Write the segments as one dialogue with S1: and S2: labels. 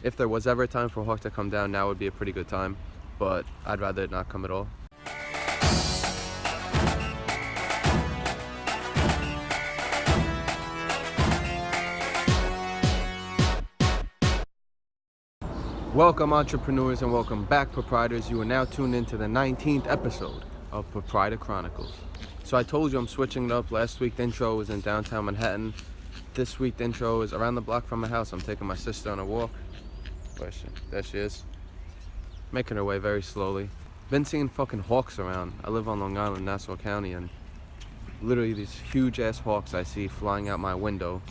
S1: If there was ever a time for Hawk to come down, now would be a pretty good time, but I'd rather it not come at all. Welcome entrepreneurs and welcome back proprietors. You are now tuned into the 19th episode of Proprietor Chronicles. So I told you I'm switching it up. Last week the intro was in downtown Manhattan. This week the intro is around the block from my house. I'm taking my sister on a walk. There she is. Making her way very slowly. Been seeing fucking hawks around. I live on Long Island, Nassau County, and literally these huge ass hawks I see flying out my window.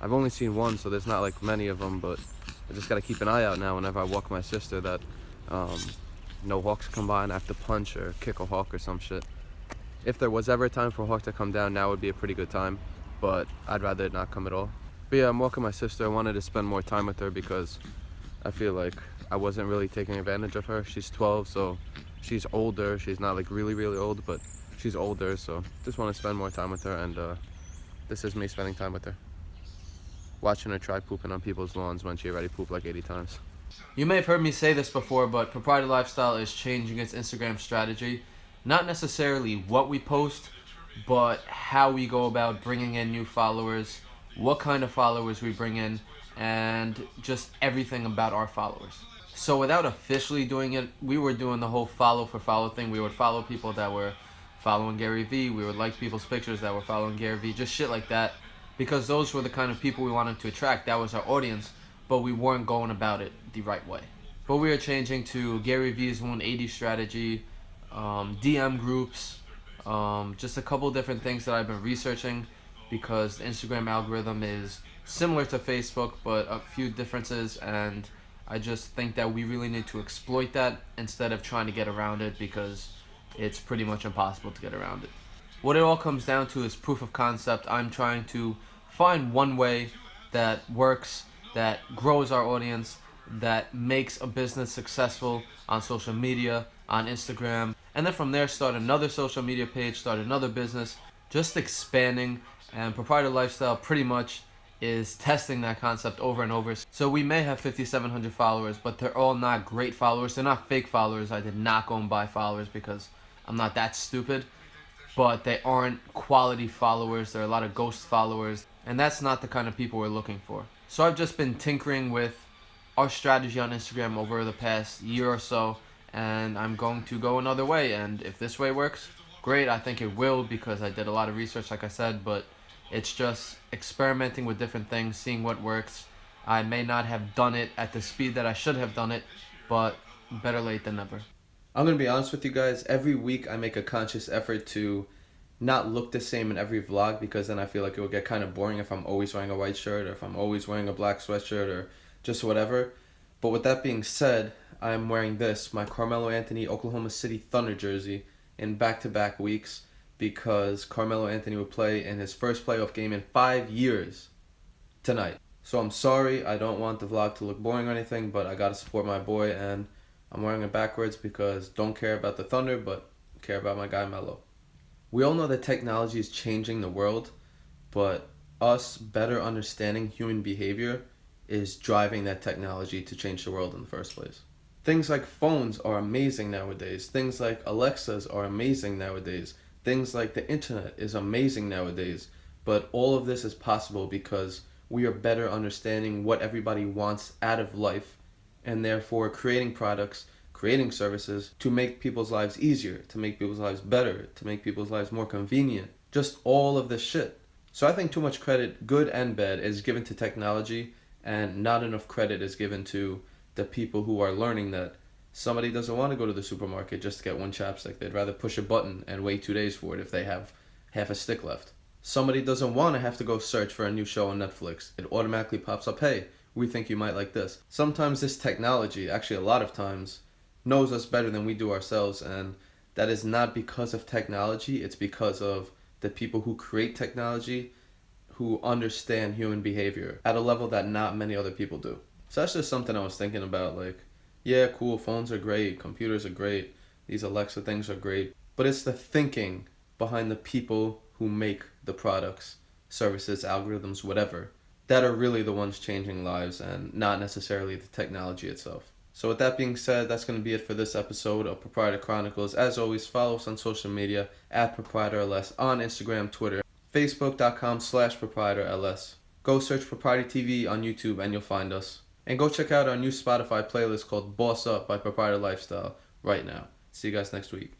S1: I've only seen one, so there's not like many of them, but I just gotta keep an eye out now whenever I walk my sister that no hawks come by and I have to punch or kick a hawk or some shit. If there was ever a time for a hawk to come down, now would be a pretty good time, but I'd rather it not come at all. But yeah, I'm walking my sister. I wanted to spend more time with her because I feel like I wasn't really taking advantage of her. She's 12, so she's older. She's not like really old, but she's older, so just want to spend more time with her, and this is me spending time with her. Watching her try pooping on people's lawns when she already pooped like 80 times. You may have heard me say this before, but Proprietor Lifestyle is changing its Instagram strategy. Not necessarily what we post, but how we go about bringing in new followers, what kind of followers we bring in, and just everything about our followers. So without officially doing it, we were doing the whole follow for follow thing. We would follow people that were following Gary Vee. We would like people's pictures that were following Gary Vee, just shit like that. Because those were the kind of people we wanted to attract. That was our audience, but we weren't going about it the right way. But we are changing to Gary Vee's 180 strategy, DM groups, just a couple different things that I've been researching, because the Instagram algorithm is similar to Facebook, but a few differences, and I just think that we really need to exploit that instead of trying to get around it, because it's pretty much impossible to get around it. What it all comes down to is proof of concept. I'm trying to find one way that works, that grows our audience, that makes a business successful on social media, on Instagram, and then from there start another social media page, start another business, just expanding. And Proprietor Lifestyle pretty much is testing that concept over and over. So we may have 5,700 followers, but they're all not great followers. They're not fake followers. I did not go and buy followers because I'm not that stupid. But they aren't quality followers. There are a lot of ghost followers, and that's not the kind of people we're looking for. So I've just been tinkering with our strategy on Instagram over the past year or so, and I'm going to go another way. And if this way works, great. I think it will, because I did a lot of research, like I said, but it's just experimenting with different things, seeing what works. I may not have done it at the speed that I should have done it, but better late than never. I'm going to be honest with you guys. Every week I make a conscious effort to not look the same in every vlog, because then I feel like it would get kind of boring if I'm always wearing a white shirt, or if I'm always wearing a black sweatshirt, or just whatever. But with that being said, I'm wearing this, my Carmelo Anthony Oklahoma City Thunder jersey, in back-to-back weeks, because Carmelo Anthony would play in his first playoff game in 5 years tonight. So I'm sorry, I don't want the vlog to look boring or anything, but I gotta support my boy, and I'm wearing it backwards because don't care about the Thunder, but care about my guy Melo. We all know that technology is changing the world, but us better understanding human behavior is driving that technology to change the world in the first place. Things like phones are amazing nowadays. Things like Alexas are amazing nowadays. Things like the internet is amazing nowadays. But all of this is possible because we are better understanding what everybody wants out of life, and therefore creating products, creating services to make people's lives easier, to make people's lives better, to make people's lives more convenient. Just all of this shit. So I think too much credit, good and bad, is given to technology, and not enough credit is given to the people who are learning that somebody doesn't want to go to the supermarket just to get one chapstick. They'd rather push a button and wait 2 days for it if they have half a stick left. Somebody doesn't want to have to go search for a new show on Netflix. It automatically pops up, hey, we think you might like this. Sometimes this technology, actually a lot of times, knows us better than we do ourselves, and that is not because of technology, it's because of the people who create technology, who understand human behavior at a level that not many other people do. So that's just something I was thinking about, like, yeah, cool, phones are great, computers are great, these Alexa things are great, but it's the thinking behind the people who make the products, services, algorithms, whatever, that are really the ones changing lives and not necessarily the technology itself. So with that being said, that's going to be it for this episode of Proprietor Chronicles. As always, follow us on social media at ProprietorLS on Instagram, Twitter, Facebook.com/ProprietorLS. Go search Proprietor TV on YouTube and you'll find us. And go check out our new Spotify playlist called Boss Up by Proprietor Lifestyle right now. See you guys next week.